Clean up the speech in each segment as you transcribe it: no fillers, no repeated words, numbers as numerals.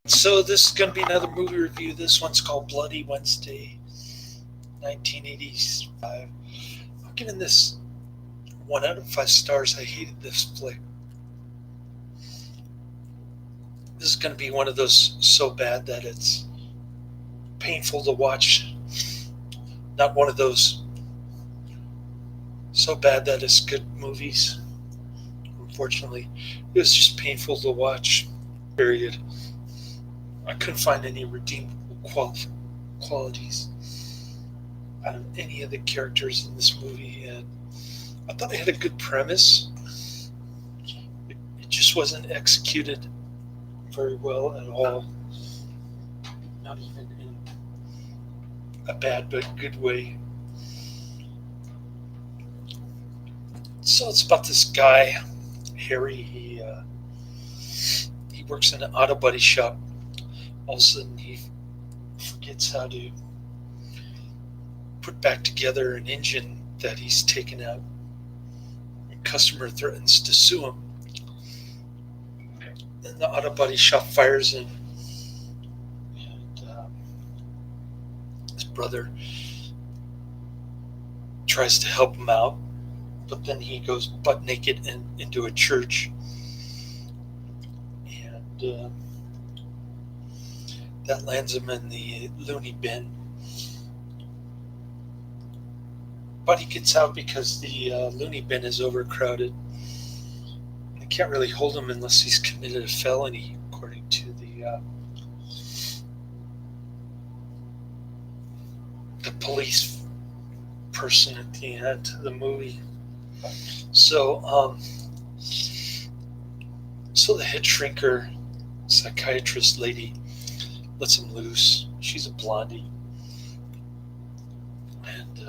So this is going to be another movie review. This one's called Bloody Wednesday, 1985. I'm giving this 1 out of 5 stars. I hated this flick. This is going to be one of those so bad that it's painful to watch. Not one of those so bad that it's good movies. Unfortunately, it was just painful to watch. Period. I couldn't find any redeemable qualities out of any of the characters in this movie, and I thought it had a good premise. It just wasn't executed very well at all. Not even in a bad but good way. So it's about this guy, Harry. He works in an auto body shop. All of a sudden, he forgets how to put back together an engine that he's taken out. A customer threatens to sue him. Then the auto body shop fires him, and his brother tries to help him out, but then he goes butt naked into a church, and that lands him in the loony bin. But he gets out because the loony bin is overcrowded. They can't really hold him unless he's committed a felony, according to the police person at the end of the movie. So, so the head shrinker, psychiatrist lady, lets him loose. She's a blondie, and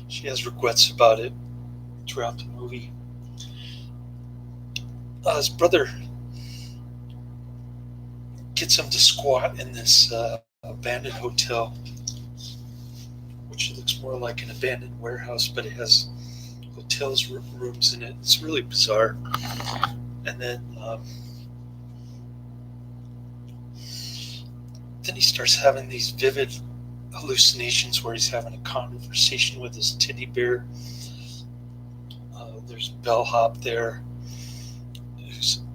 she has regrets about it throughout the movie. His brother gets him to squat in this abandoned hotel, which looks more like an abandoned warehouse, but it has hotels rooms in it. It's really bizarre. And then he starts having these vivid hallucinations where he's having a conversation with his teddy bear. There's bellhop there. He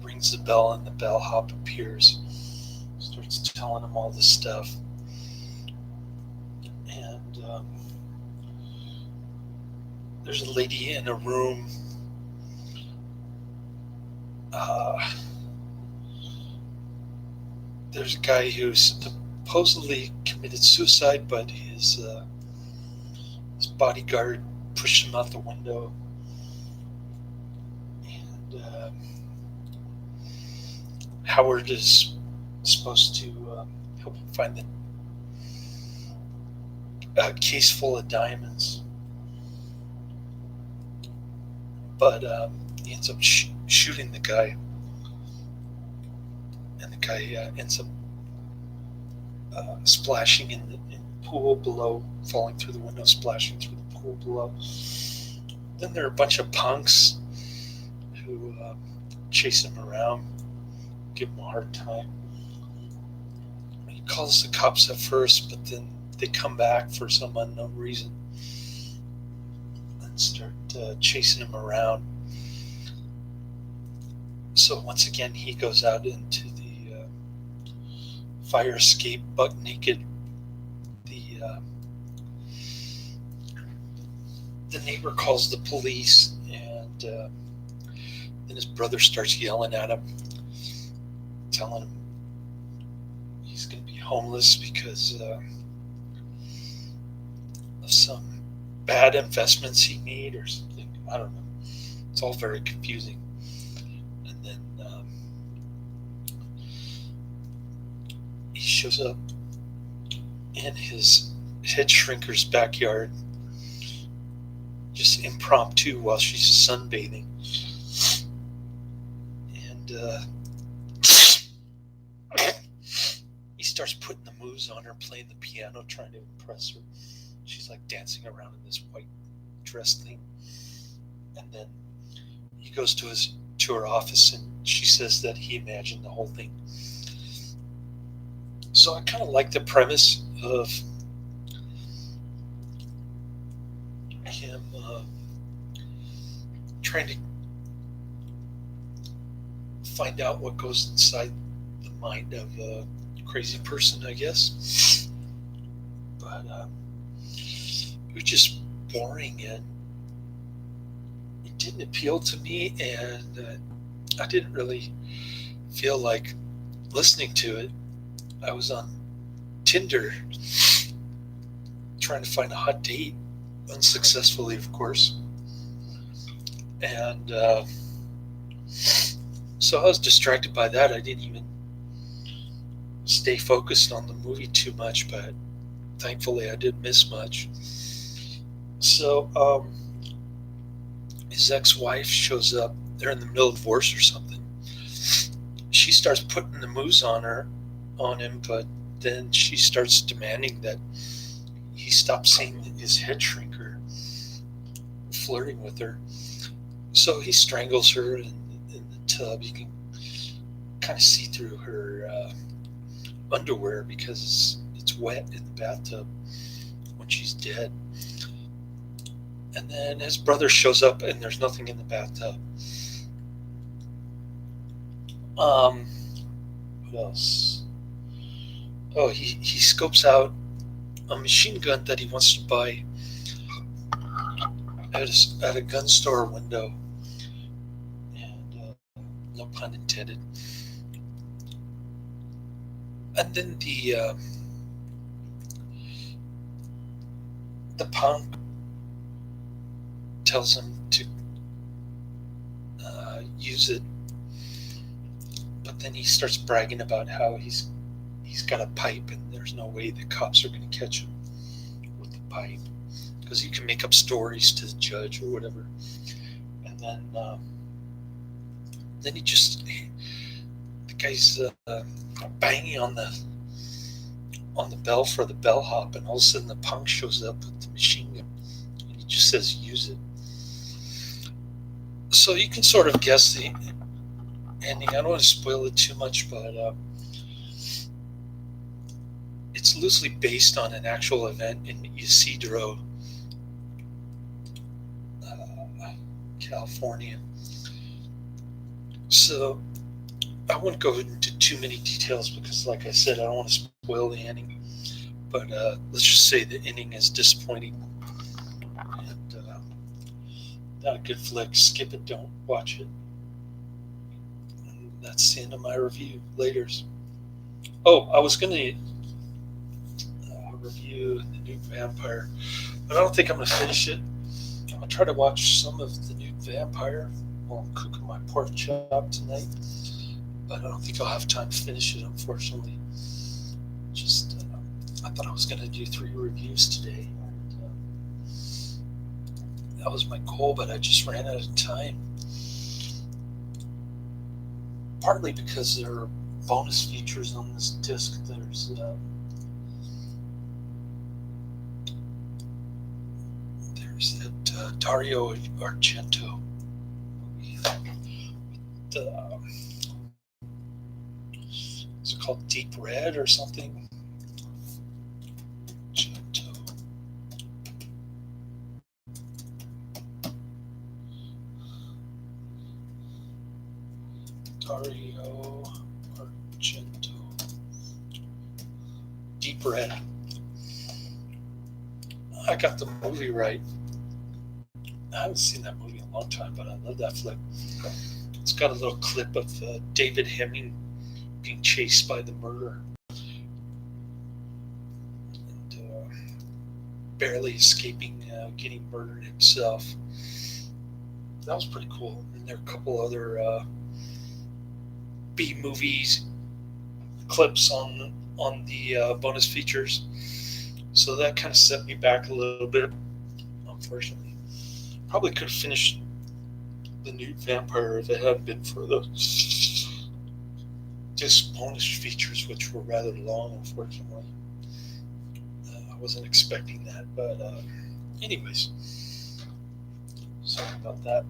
rings the bell and the bellhop appears, starts telling him all this stuff. And there's a lady in a room. There's a guy who supposedly committed suicide, but his bodyguard pushed him out the window. And Howard is supposed to help him find the case full of diamonds. But he ends up shooting the guy. And the guy ends up splashing in the pool below, falling through the window, splashing through the pool below. Then there are a bunch of punks who chase him around, give him a hard time. He calls the cops at first, but then they come back for some unknown reason and start chasing him around. So once again, he goes out into the fire escape butt naked. The neighbor calls the police, and then his brother starts yelling at him, telling him he's going to be homeless because of some bad investments he made or something. I don't know. It's all very confusing. And then he shows up in his head shrinker's backyard, just impromptu while she's sunbathing. And he starts putting the moves on her, playing the piano, trying to impress her. She's like dancing around in this white dress thing. And then he goes to her office and she says that he imagined the whole thing. So I kind of like the premise of him trying to find out what goes inside the mind of a crazy person, I guess. But it was just boring, and it didn't appeal to me, and I didn't really feel like listening to it. I was on Tinder trying to find a hot date, unsuccessfully, of course. And so I was distracted by that. I didn't even stay focused on the movie too much, but thankfully I didn't miss much. So his ex-wife shows up. They're in the middle of divorce or something. She starts putting the moves on him, but then she starts demanding that he stop seeing his head shrinker, flirting with her. So he strangles her in the tub. You can kind of see through her underwear because it's wet in the bathtub when she's dead. And then his brother shows up and there's nothing in the bathtub. What else? Oh, he scopes out a machine gun that he wants to buy at a gun store window. And no pun intended. And then the punk tells him to use it, but then he starts bragging about how he's got a pipe and there's no way the cops are going to catch him with the pipe because you can make up stories to the judge or whatever. And then the guy's banging on the bell for the bellhop, and all of a sudden the punk shows up with the machine gun and he just says use it. So you can sort of guess the ending. I don't want to spoil it too much, but it's loosely based on an actual event in Isidro, California. So I won't go into too many details because, like I said, I don't want to spoil the ending. But let's just say the ending is disappointing. And not a good flick. Skip it, don't watch it. And that's the end of my review. Laters. Oh, I was going to review The New Vampire, but I don't think I'm going to finish it. I'll try to watch some of The New Vampire while I'm cooking my pork chop tonight, but I don't think I'll have time to finish it, unfortunately. Just I thought I was going to do 3 reviews today, and that was my goal, but I just ran out of time. Partly because there are bonus features on this disc. There's that Dario Argento movie. Is it called Deep Red or something? Argento. Dario Argento. Deep Red. I got the movie right. I haven't seen that movie in a long time, but I love that flick. It's got a little clip of David Hemming being chased by the murderer and barely escaping getting murdered himself. That was pretty cool. And there are a couple other B movies clips on the bonus features, so that kind of set me back a little bit, unfortunately. Probably could have finished The New Vampire if it hadn't been for the disc bonus features, which were rather long, unfortunately. I wasn't expecting that, but anyways, sorry about that.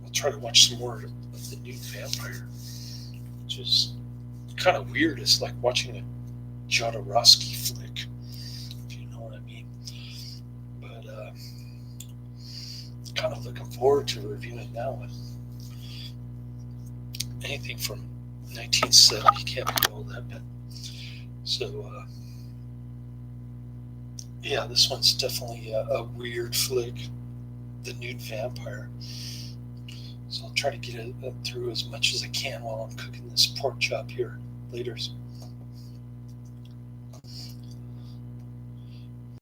I'll try to watch some more of the Nude Vampire, which is kind of weird. It's like watching a Jodorowsky flick, if you know what I mean. But kind of looking forward to reviewing that one. Anything from 1970 can't be all that bad. So yeah, this one's definitely a weird flick, The Nude Vampire. So I'll try to get it through as much as I can while I'm cooking this pork chop here later.